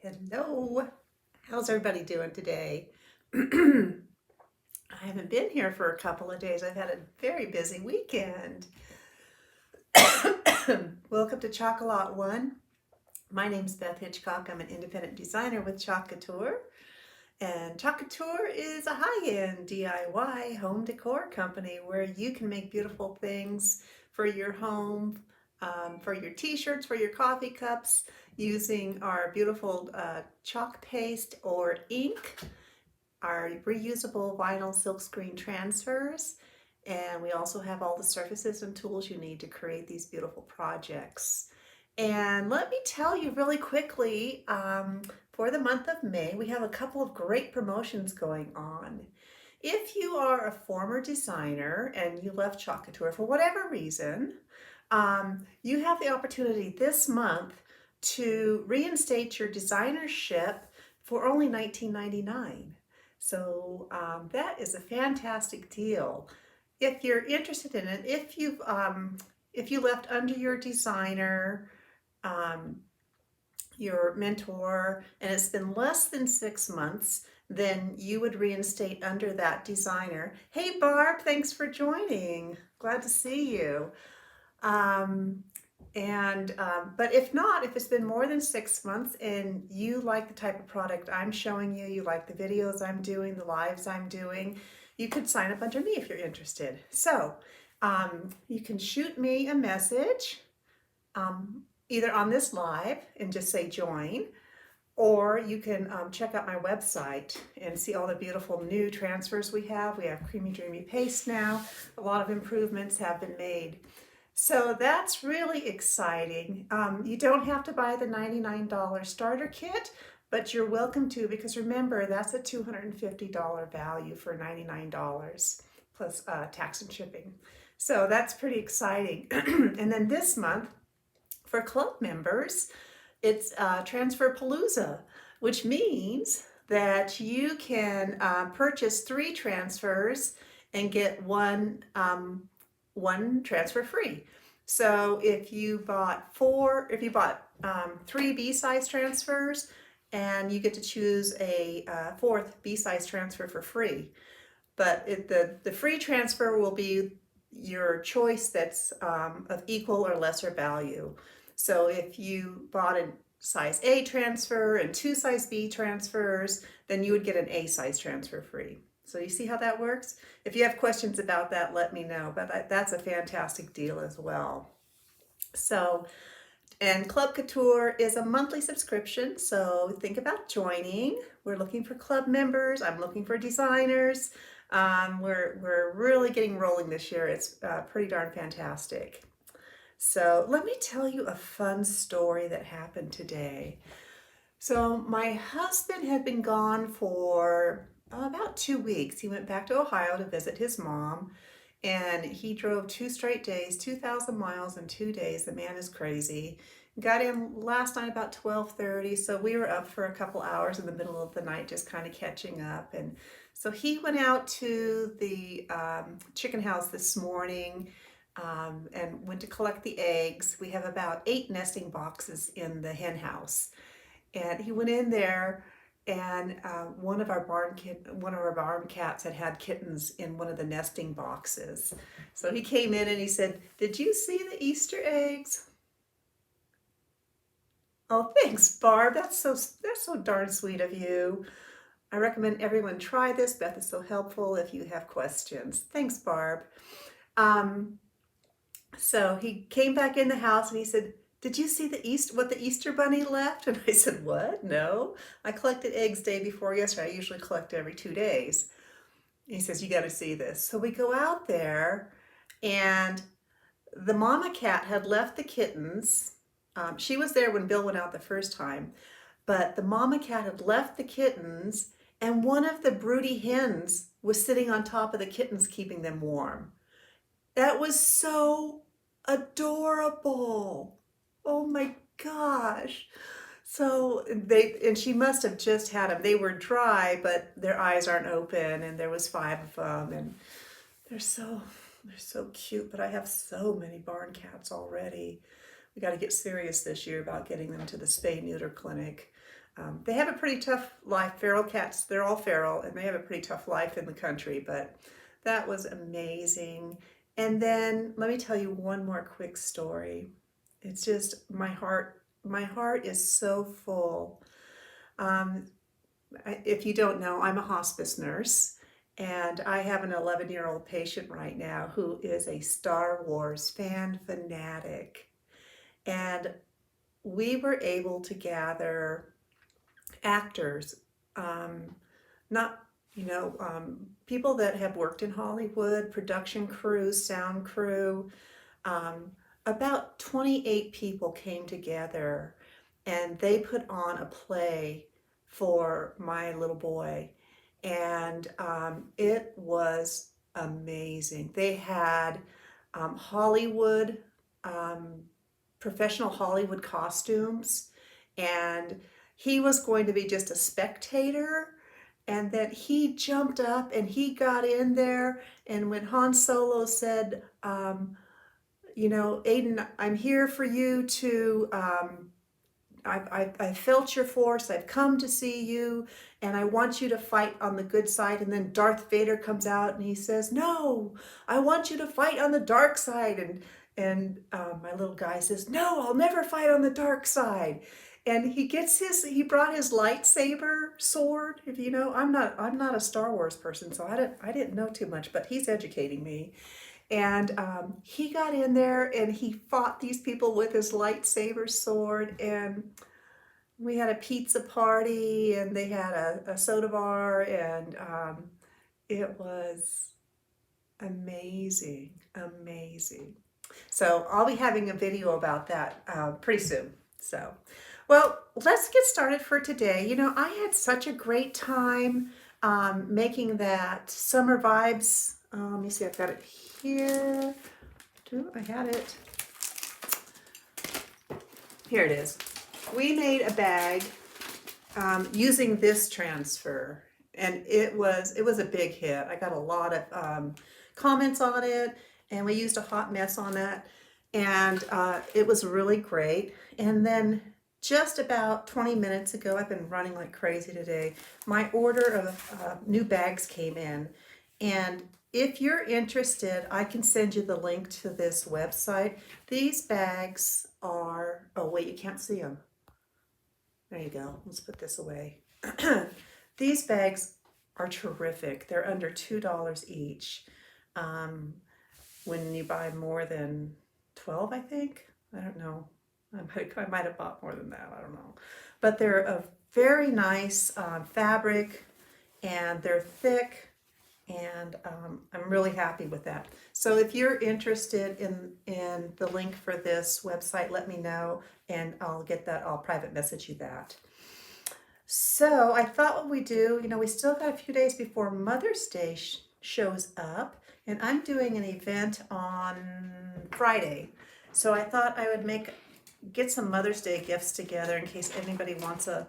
Hello, how's everybody doing today? I haven't been here for a couple of days. I've had a very busy weekend. Welcome to Chocolat One. My name's Beth Hitchcock. I'm an independent designer with Couture. And Couture is a high-end DIY home decor company where you can make beautiful things for your home, for your t-shirts, for your coffee cups, using our beautiful chalk paste or ink, our reusable vinyl silkscreen transfers, and we also have all the surfaces and tools you need to create these beautiful projects. And let me tell you really quickly, for the month of May, we have a couple of great promotions going on. If you are a former designer and you left Chalk Couture for whatever reason, you have the opportunity this month to reinstate your designership for only $19.99. So that is a fantastic deal. If you're interested in it, if you left under your designer, um, your mentor, and it's been less than 6 months, then you would reinstate under that designer. Hey Barb, thanks for joining. Glad to see you. Um, but if not, if it's been more than 6 months and you like the type of product I'm showing you, you like the videos I'm doing, the lives I'm doing, you could sign up under me if you're interested. So you can shoot me a message either on this live and just say join, or you can check out my website and see all the beautiful new transfers we have. We have Creamy Dreamy Paste now. A lot of improvements have been made. So that's really exciting. You don't have to buy the $99 starter kit, but you're welcome to, because remember, that's a $250 value for $99 plus tax and shipping. So that's pretty exciting. And then this month, for club members, it's Transfer Palooza, which means that you can purchase 3 transfers and get one transfer free. So if you bought 3 B-size transfers, and you get to choose a 4th B-size transfer for free. But the free transfer will be your choice that's of equal or lesser value. So if you bought a size A transfer and 2 size B transfers, then you would get an A size transfer free. So you see how that works? If you have questions about that, let me know, but that's a fantastic deal as well. So, and Club Couture is a monthly subscription, so think about joining. We're looking for club members. I'm looking for designers. We're really getting rolling this year. It's pretty darn fantastic. So let me tell you a fun story that happened today. So my husband had been gone for about 2 weeks. He went back to Ohio to visit his mom, and he drove 2 straight days, 2,000 miles in 2 days. The man is crazy. Got in last night about 12:30, so we were up for a couple hours in the middle of the night just kind of catching up. And so he went out to the chicken house this morning and went to collect the eggs. We have about 8 nesting boxes in the hen house. And he went in there, and one of our barn cats had kittens in one of the nesting boxes. So he came in and he said, "Did you see the Easter eggs?" Oh, thanks, Barb. That's so darn sweet of you. I recommend everyone try this. Beth is so helpful if you have questions. Thanks, Barb. So he came back in the house and he said, "Did you see what the Easter bunny left?" And I said, "What? No. I collected eggs day before yesterday. I usually collect every 2 days." And he says, "You got to see this." So we go out there, and the mama cat had left the kittens. She was there when Bill went out the first time, but the mama cat had left the kittens, and one of the broody hens was sitting on top of the kittens, keeping them warm. That was so adorable. Oh my gosh. So she must have just had them. They were dry, but their eyes aren't open, and there was 5 of them, and they're so cute. But I have so many barn cats already. We got to get serious this year about getting them to the spay neuter clinic. They have a pretty tough life. Feral cats, they're all feral, and they have a pretty tough life in the country, but that was amazing. And then let me tell you one more quick story. It's just my heart is so full. Um, if you don't know, I'm a hospice nurse, and I have an 11-year-old patient right now who is a Star Wars fan fanatic. And we were able to gather actors, not, people that have worked in Hollywood, production crew, sound crew. Um, about 28 people came together and they put on a play for my little boy. And it was amazing. They had Hollywood, um, professional Hollywood costumes, and he was going to be just a spectator. And then he jumped up and he got in there. And when Han Solo said, Aiden, I'm here for you to, I felt your force. I've come to see you, and I want you to fight on the good side. And then Darth Vader comes out and he says, "No, I want you to fight on the dark side." And my little guy says, "No, I'll never fight on the dark side." And he brought his lightsaber sword. If you know, I'm not a Star Wars person, so I didn't know too much, but he's educating me. And he got in there and he fought these people with his lightsaber sword. And we had a pizza party and they had a soda bar. And it was amazing, amazing. So I'll be having a video about that pretty soon. So, well, let's get started for today. I had such a great time making that summer vibes. Let me see, I've got it here. I had it. Here it is. We made a bag using this transfer, and it was a big hit. I got a lot of comments on it, and we used a hot mess on that, and it was really great. And then just about 20 minutes ago, I've been running like crazy today, my order of new bags came in. And if you're interested, I can send you the link to this website. These bags are, oh wait, you can't see them. There you go. Let's put this away. These bags are terrific. They're under $2 each. When you buy more than 12, I think. I don't know. I might have bought more than that. I don't know. But they're a very nice fabric, and they're thick. And I'm really happy with that. So if you're interested in the link for this website, let me know, and I'll private message you that. So I thought what we do, we still got a few days before Mother's Day shows up, and I'm doing an event on Friday. So I thought I would get some Mother's Day gifts together in case anybody wants a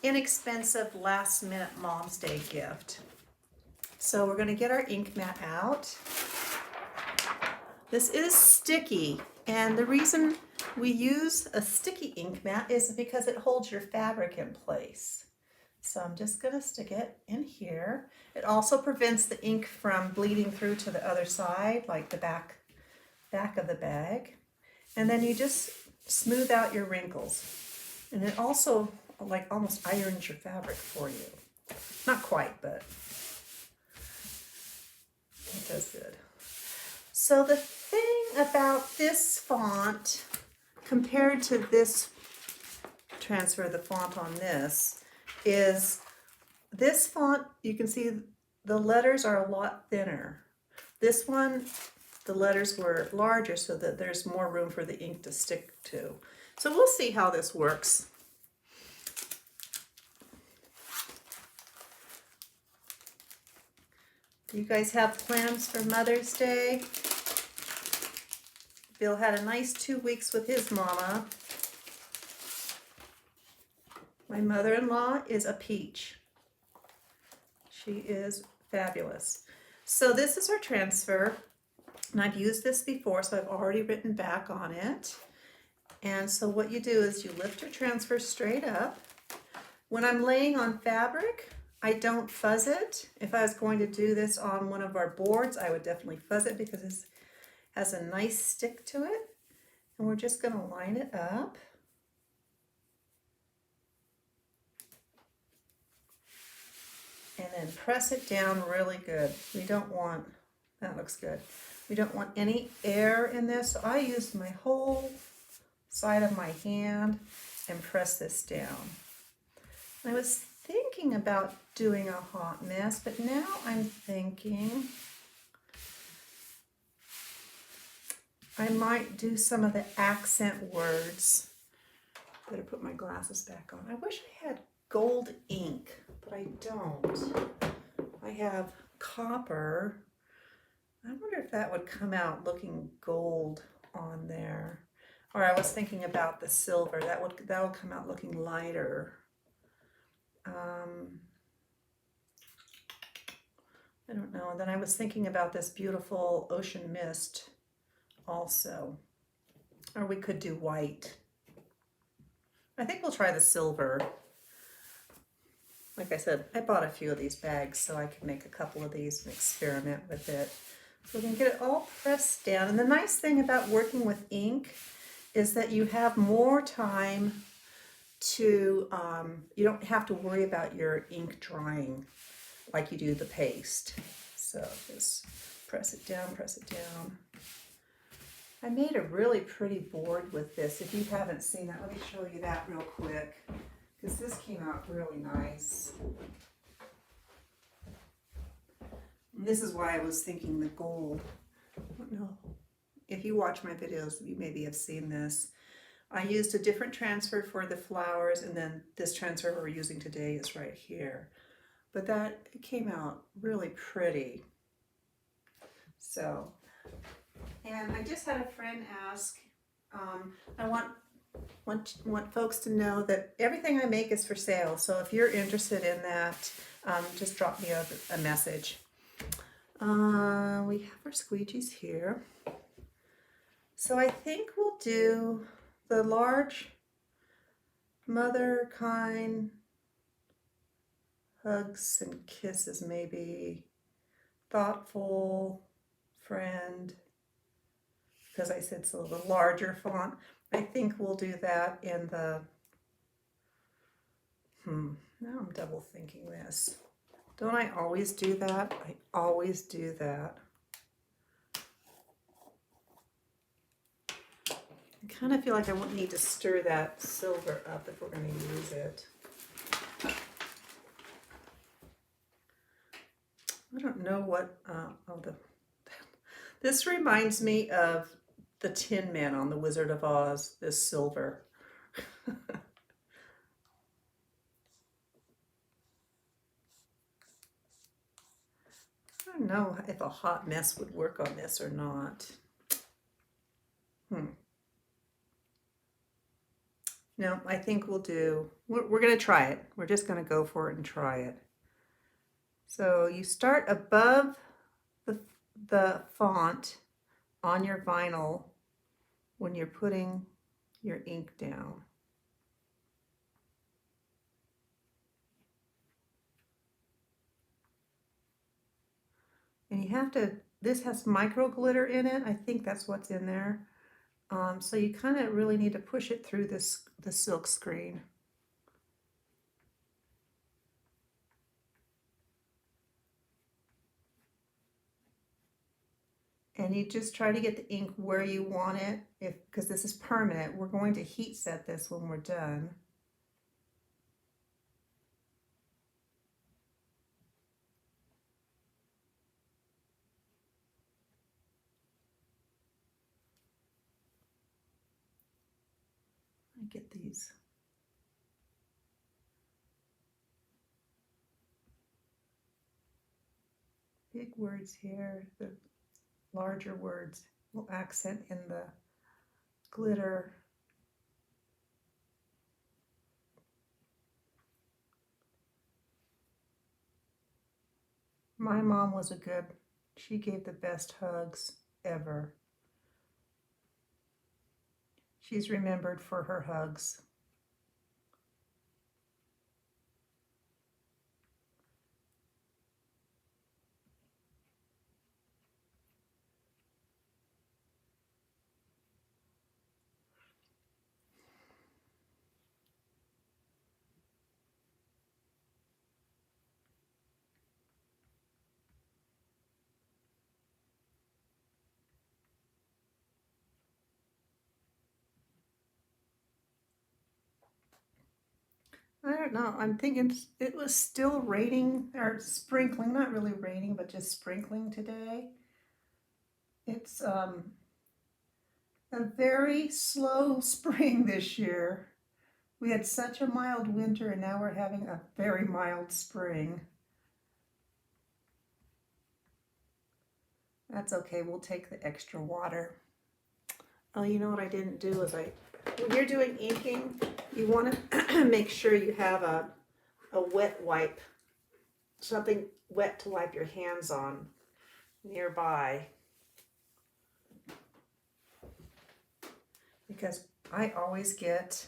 inexpensive last minute Mom's Day gift. So we're going to get our ink mat out. This is sticky, and the reason we use a sticky ink mat is because it holds your fabric in place. So I'm just going to stick it in here. It also prevents the ink from bleeding through to the other side, like the back of the bag. And then you just smooth out your wrinkles. And it also like almost irons your fabric for you. Not quite, but it does good. So the thing about this font compared to this transfer, the font on this, is this font, you can see the letters are a lot thinner. This one, the letters were larger so that there's more room for the ink to stick to. So we'll see how this works. You guys have plans for Mother's Day? Bill had a nice 2 weeks with his mama. My mother-in-law is a peach. She is fabulous. So this is our transfer, and I've used this before, so I've already written back on it. And so what you do is you lift your transfer straight up, When I'm laying on fabric, I don't fuzz it. If I was going to do this on one of our boards, I would definitely fuzz it because this has a nice stick to it. And we're just going to line it up. And then press it down really good. We don't want, that looks good. We don't want any air in this. So I used my whole side of my hand and press this down. I was thinking about doing a hot mess, but now I'm thinking I might do some of the accent words. Better put my glasses back on. I wish I had gold ink, but I don't. I have copper. I wonder if that would come out looking gold on there. Or I was thinking about the silver. That would come out looking lighter. I don't know. And then I was thinking about this beautiful ocean mist also. Or we could do white. I think we'll try the silver. Like I said, I bought a few of these bags so I could make a couple of these and experiment with it. So we can get it all pressed down. And the nice thing about working with ink is that you have more time to, you don't have to worry about your ink drying like you do the paste. So just press it down, press it down. I made a really pretty board with this. If you haven't seen that, let me show you that real quick, because this came out really nice. And this is why I was thinking the gold. I don't know. If you watch my videos, you maybe have seen this. I used a different transfer for the flowers, and then this transfer we're using today is right here. But that came out really pretty. So, and I just had a friend ask, I want folks to know that everything I make is for sale. So if you're interested in that, just drop me a message. We have our squeegees here. So I think we'll do the large mother kind hugs and kisses, maybe thoughtful friend, because I said so the larger font. I think we'll do that in the, now I'm double thinking this. Don't I always do that? I always do that. I kind of feel like I won't need to stir that silver up if we're going to use it. I don't know what, this reminds me of the Tin Man on The Wizard of Oz, this silver. I don't know if a hot mess would work on this or not. No, I think we're going to try it. We're just going to go for it and try it. So you start above the font on your vinyl when you're putting your ink down. And you have to, this has micro glitter in it. I think that's what's in there. So you kind of really need to push it through the silk screen. And you just try to get the ink where you want it, because this is permanent. We're going to heat set this when we're done. I get these. Big words here, the larger words will accent in the glitter. My mom was she gave the best hugs ever. She's remembered for her hugs. I don't know. I'm thinking it was still raining or sprinkling, not really raining, but just sprinkling today. It's a very slow spring this year. We had such a mild winter and now we're having a very mild spring. That's okay, we'll take the extra water. Oh, you know what I didn't do is when you're doing inking, you want to make sure you have a wet wipe, something wet to wipe your hands on nearby. Because I always get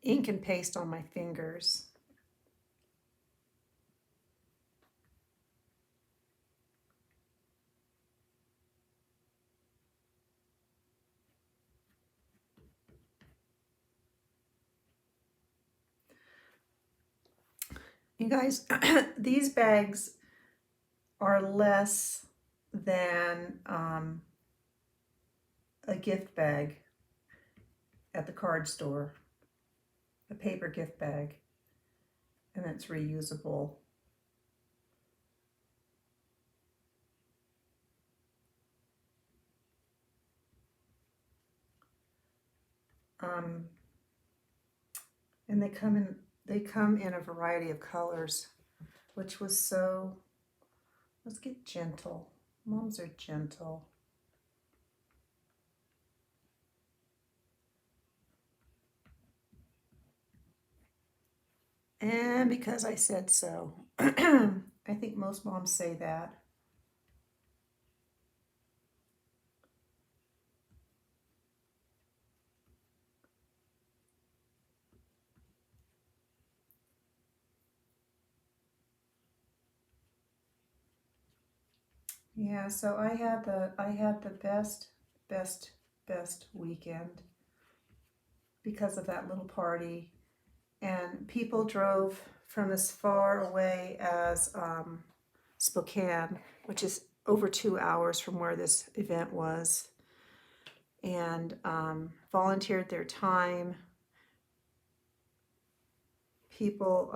ink and paste on my fingers. You guys, these bags are less than a gift bag at the card store, a paper gift bag, and it's reusable. And they come in a variety of colors, which was so. Let's get gentle. Moms are gentle. And because I said so. I think most moms say that. Yeah, so I had the best weekend because of that little party, and people drove from as far away as Spokane, which is over 2 hours from where this event was, and volunteered their time. People,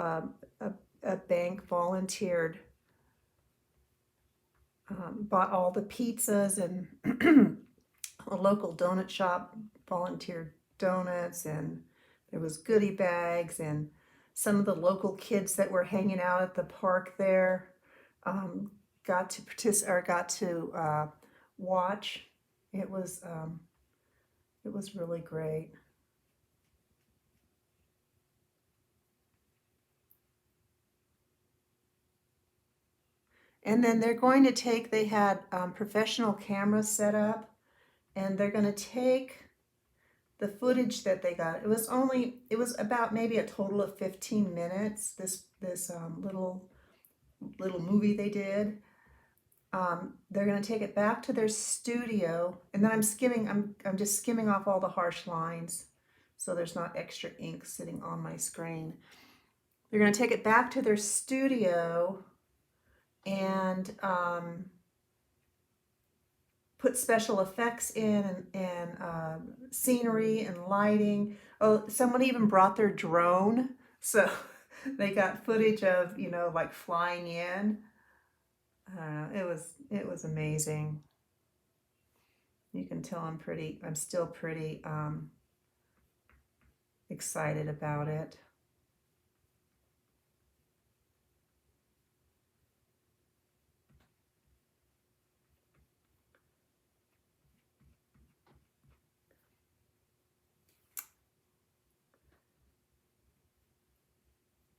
a bank volunteered, bought all the pizzas, and a local donut shop volunteered donuts, and there was goodie bags, and some of the local kids that were hanging out at the park there got to watch. It was really great. And then they had professional cameras set up, and they're going to take the footage that they got. It was about maybe a total of 15 minutes, this little movie they did. They're going to take it back to their studio, and then I'm just skimming off all the harsh lines so there's not extra ink sitting on my screen. They're going to take it back to their studio and put special effects in, and scenery and lighting. Oh, someone even brought their drone, so they got footage of, like flying in. It was amazing. You can tell I'm still pretty excited about it.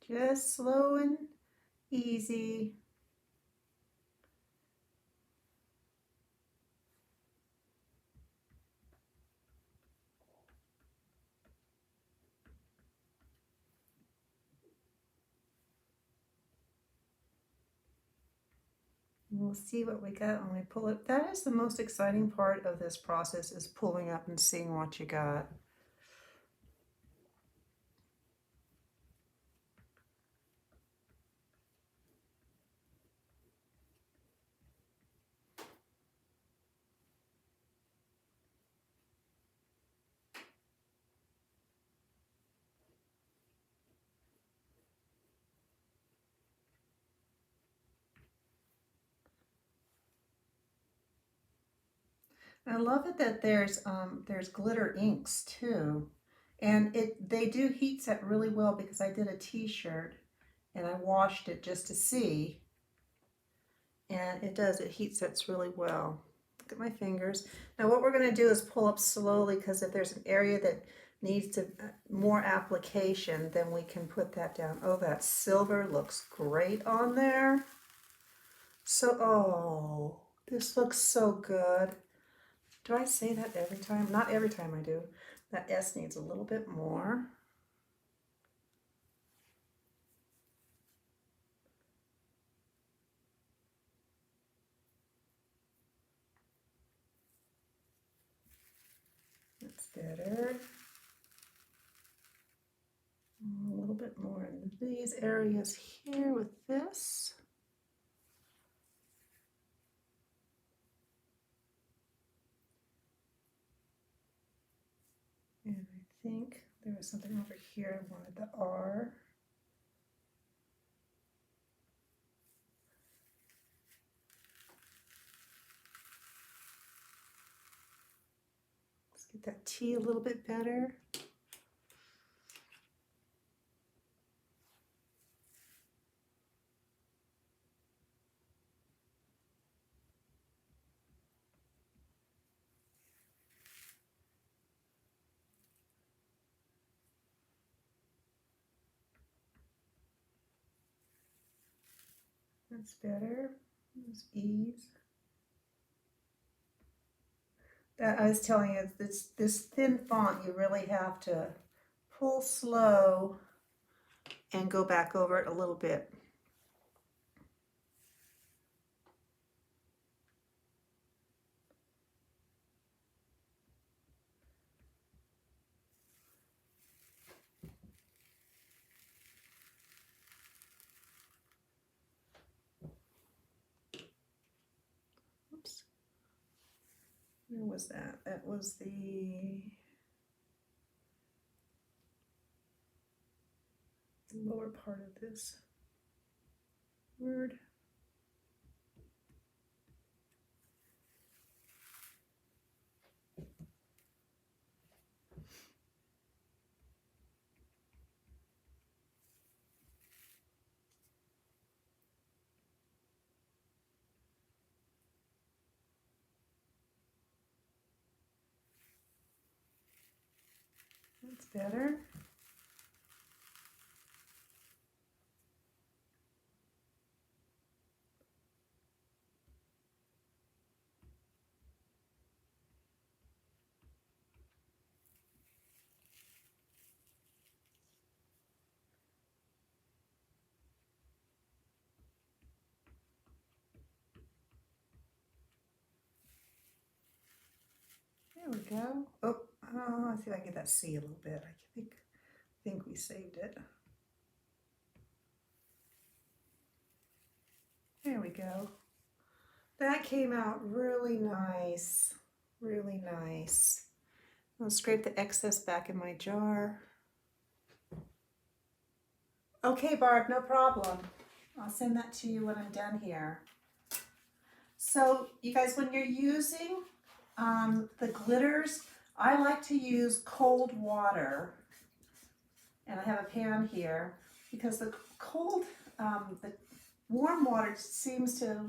Just slow and easy. We'll see what we got when we pull it. That is the most exciting part of this process, is pulling up and seeing what you got. I love it that there's glitter inks too. And they do heat set really well because I did a t-shirt and I washed it just to see. And it heat sets really well. Look at my fingers. Now what we're going to do is pull up slowly, because if there's an area that needs to more application, then we can put that down. Oh, that silver looks great on there. So, oh, this looks so good. Do I say that every time? Not every time I do. That S needs a little bit more. That's better. A little bit more in these areas here with this. And I think there was something over here. I wanted the R. Let's get that T a little bit better. That's better. Those E's. That I was telling you, this thin font, you really have to pull slow and go back over it a little bit. Oops. Where was that? That was the lower part of this word. That's better. There we go. Oh, let's see if I can get that C a little bit. I think we saved it. There we go. That came out really nice. Really nice. I'll scrape the excess back in my jar. Okay, Barb, no problem. I'll send that to you when I'm done here. So, you guys, when you're using the glitters, I like to use cold water. And I have a pan here because the warm water seems to,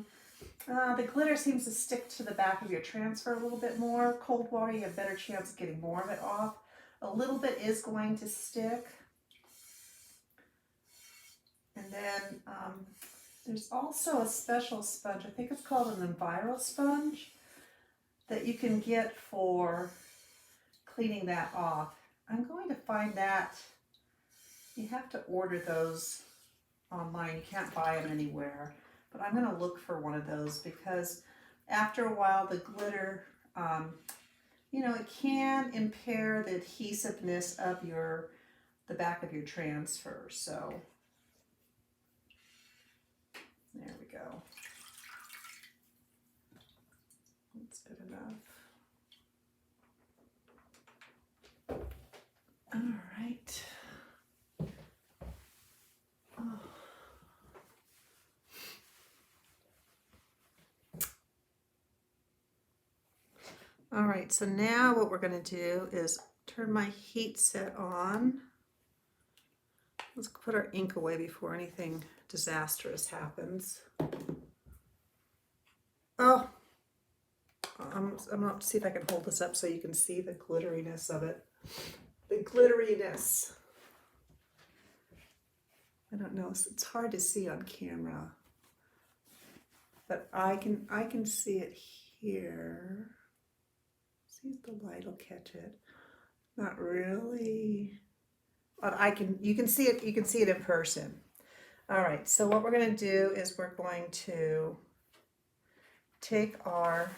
the glitter seems to stick to the back of your transfer a little bit more. Cold water, you have a better chance of getting more of it off. A little bit is going to stick. And then there's also a special sponge, I think it's called an Enviro sponge, that you can get for cleaning that off. I'm going to find that. You have to order those online. You can't buy them anywhere. But I'm going to look for one of those because after a while the glitter, it can impair the adhesiveness of the back of your transfer. So there we go. That's good enough. All right. Oh. All right, so now what we're going to do is turn my heat set on. Let's put our ink away before anything disastrous happens. Oh, I'm going to see if I can hold this up so you can see the glitteriness of it. The glitteriness. I don't know, it's hard to see on camera, but I can see it here. See if the light will catch it. Not really, but you can see it in person. All right, so what we're going to do is we're going to take our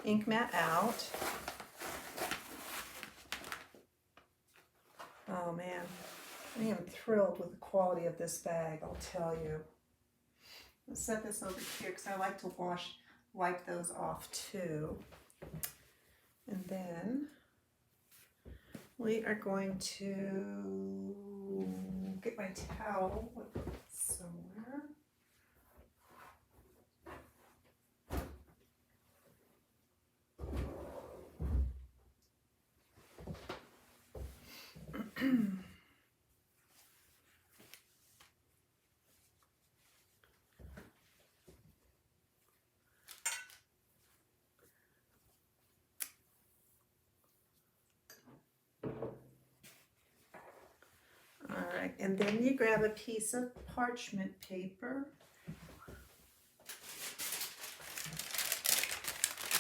ink mat out. Oh man, I am thrilled with the quality of this bag, I'll tell you. Let's set this over here because I like to wipe those off too. And then we are going to get my towel somewhere. All right, and then you grab a piece of parchment paper.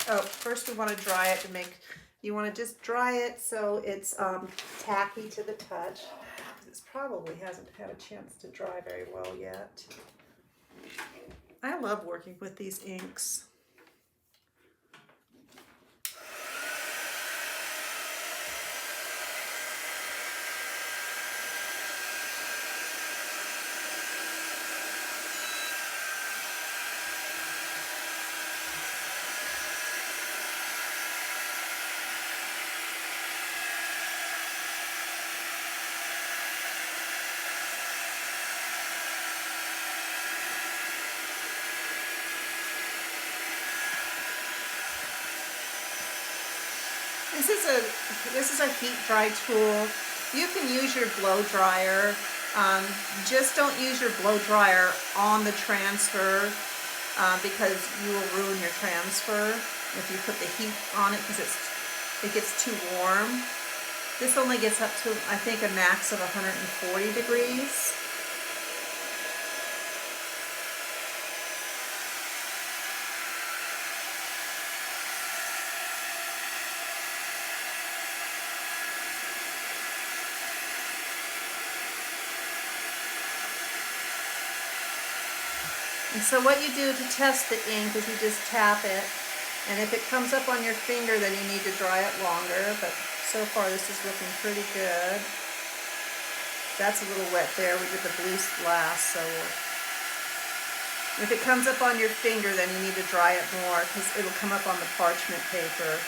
Oh, first we want to dry it you want to just dry it so it's tacky to the touch. This probably hasn't had a chance to dry very well yet. I love working with these inks. This is a heat dry tool. You can use your blow dryer. Just don't use your blow dryer on the transfer because you will ruin your transfer if you put the heat on it because it gets too warm. This only gets up to, I think, a max of 140 degrees. And so what you do to test the ink is you just tap it, and if it comes up on your finger, then you need to dry it longer, but so far this is looking pretty good. That's a little wet there. We did the blue last, so if it comes up on your finger, then you need to dry it more because it'll come up on the parchment paper.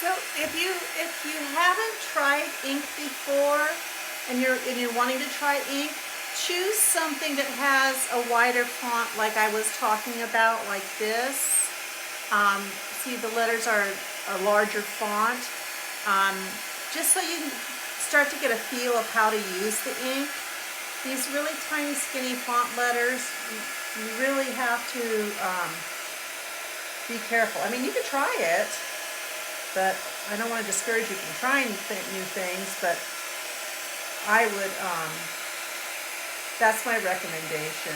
So if you haven't tried ink before and you're wanting to try ink, choose something that has a wider font like I was talking about, like this. See, the letters are a larger font, just so you can start to get a feel of how to use the ink. These really tiny, skinny font letters, you really have to be careful. I mean, you can try it, but I don't want to discourage you from trying new things, but I would, that's my recommendation.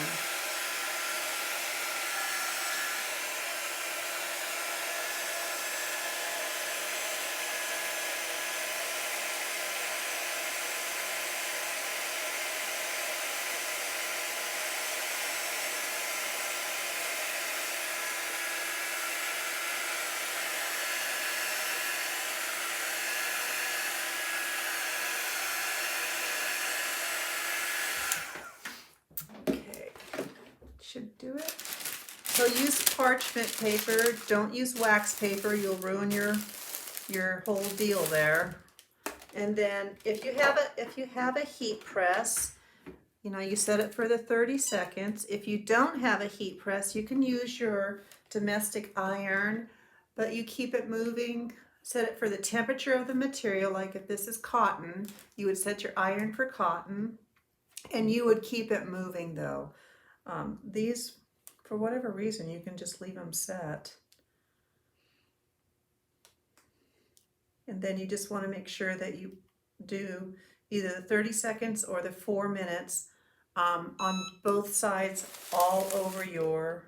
Okay, should do it. So use parchment paper, don't use wax paper, you'll ruin your whole deal there. And then if you have a heat press, you know, you set it for the 30 seconds. If you don't have a heat press, you can use your domestic iron, but you keep it moving. Set it for the temperature of the material. Like if this is cotton, you would set your iron for cotton, and you would keep it moving though. These, for whatever reason, you can just leave them set. And then you just want to make sure that you do either the 30 seconds or the 4 minutes on both sides, all over your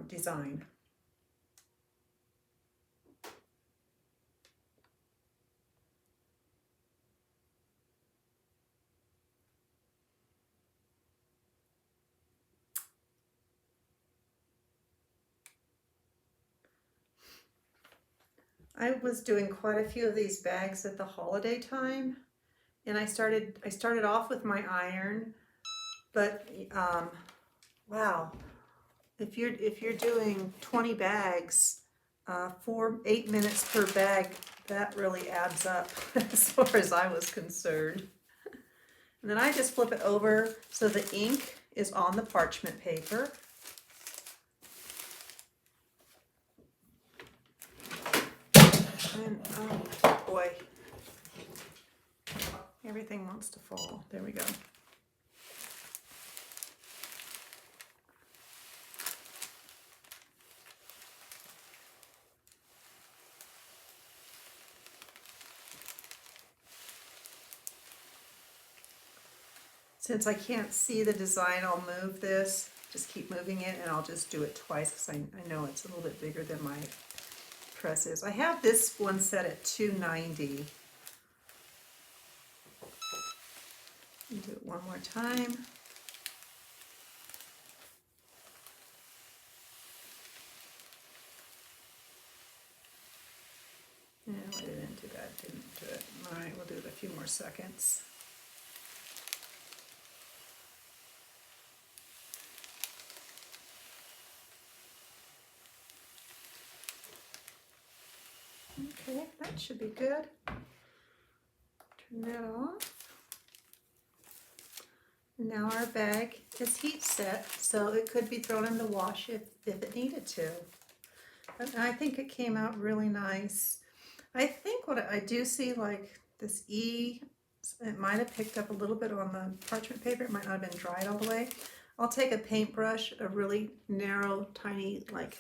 design. I was doing quite a few of these bags at the holiday time, and I started off with my iron, but wow, if you're doing 20 bags, 8 minutes per bag, that really adds up as far as I was concerned. And then I just flip it over so the ink is on the parchment paper. And oh boy, everything wants to fall. There we go. Since I can't see the design, I'll move this, just keep moving it, and I'll just do it twice because I know it's a little bit bigger than my press is. I have this one set at 290. Do it one more time. No, I didn't do that, didn't do it. All right, we'll do it a few more seconds. Okay, that should be good. Turn that off. Now our bag is heat set, so it could be thrown in the wash if it needed to. But I think it came out really nice. I think what I do see, like this E, it might have picked up a little bit on the parchment paper. It might not have been dried all the way. I'll take a paintbrush, a really narrow, tiny, like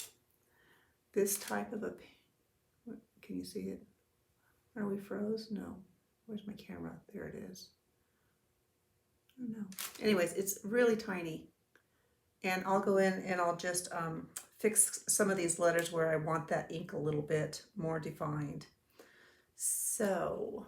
this type of a, can you see it? Are we froze? No. Where's my camera? There it is. Oh no. Anyways, it's really tiny. And I'll go in and I'll just fix some of these letters where I want that ink a little bit more defined. So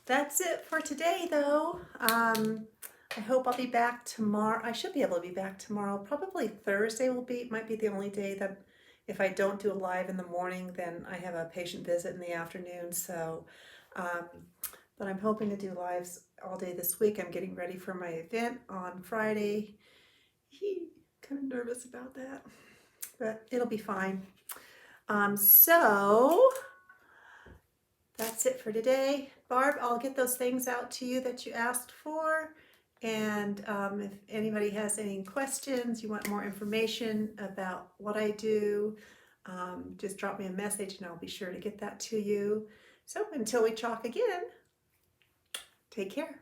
that's it for today though. I hope I'll be back tomorrow. I should be able to be back tomorrow. Probably Thursday might be the only day that if I don't do a live in the morning, then I have a patient visit in the afternoon. So, but I'm hoping to do lives all day this week. I'm getting ready for my event on Friday. Kind of nervous about that, but it'll be fine. So that's it for today. Barb, I'll get those things out to you that you asked for. And if anybody has any questions, you want more information about what I do, just drop me a message and I'll be sure to get that to you. So until we talk again, take care.